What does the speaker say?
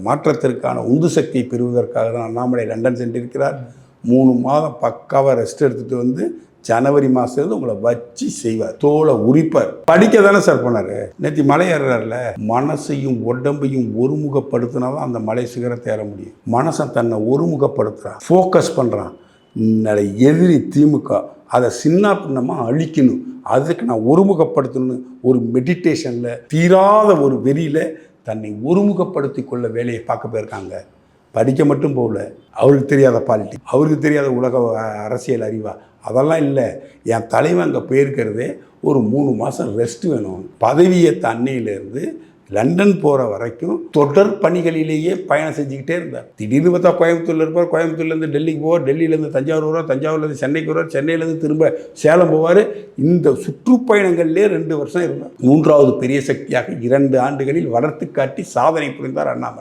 மாற்றத்திற்கான உந்து சக்தியை பெறுவதற்காக தான் அண்ணாமலை லண்டன் சென்றிருக்கிறார். 3 மாதம் பக்காவாக ரெஸ்ட் எடுத்துகிட்டு வந்து ஜனவரி மாதத்துலேருந்து உங்களை வச்சு செய்வார், தோலை உரிப்பார். படிக்க தானே சார் போனார். நேற்று மலை ஏறுறாருல, மனசையும் உடம்பையும் ஒருமுகப்படுத்தினா தான் அந்த மலை சிகரத்தை ஏற முடியும். மனசை தன்னை ஒருமுகப்படுத்துகிறான், ஃபோக்கஸ் பண்ணுறான். எதிரி திமுக, அதை சின்ன பின்னமாக அழிக்கணும், அதுக்கு நான் ஒருமுகப்படுத்தணும்னு ஒரு மெடிடேஷனில் தீராத ஒரு வெறியில் தன்னை ஒருமுகப்படுத்தி கொள்ள வேலையை பார்க்க போயிருக்காங்க. படிக்க மட்டும் போகல, அவருக்கு தெரியாத பாலிட்டிக்ஸ், அவருக்கு தெரியாத உலக அரசியல் அறிவா, அதெல்லாம் இல்லை. என் தலைவன் அங்கே போயிருக்கிறதே ஒரு 3 மாதம் ரெஸ்ட் வேணும். பதவியேற்ற அன்னையிலேருந்து லண்டன் போகிற வரைக்கும் தொடர் பணிகளிலேயே பயணம் செஞ்சுக்கிட்டே இருந்தார். திடீர்னு பார்த்தா கோயம்புத்தூரில் இருப்பார், கோயம்புத்தூர்லேருந்து டெல்லிக்கு போவார், டெல்லியிலேருந்து தஞ்சாவூர் வருவார், தஞ்சாவூர்லேருந்து சென்னைக்கு வருவார், சென்னையிலேருந்து திரும்ப சேலம் போவார். இந்த சுற்றுப்பயணங்கள்லேயே 2 வருஷம் இருந்தார். 3வது பெரிய சக்தியாக 2 ஆண்டுகளில் வளர்த்து காட்டி சாதனை புரிந்தார் அண்ணாமலை.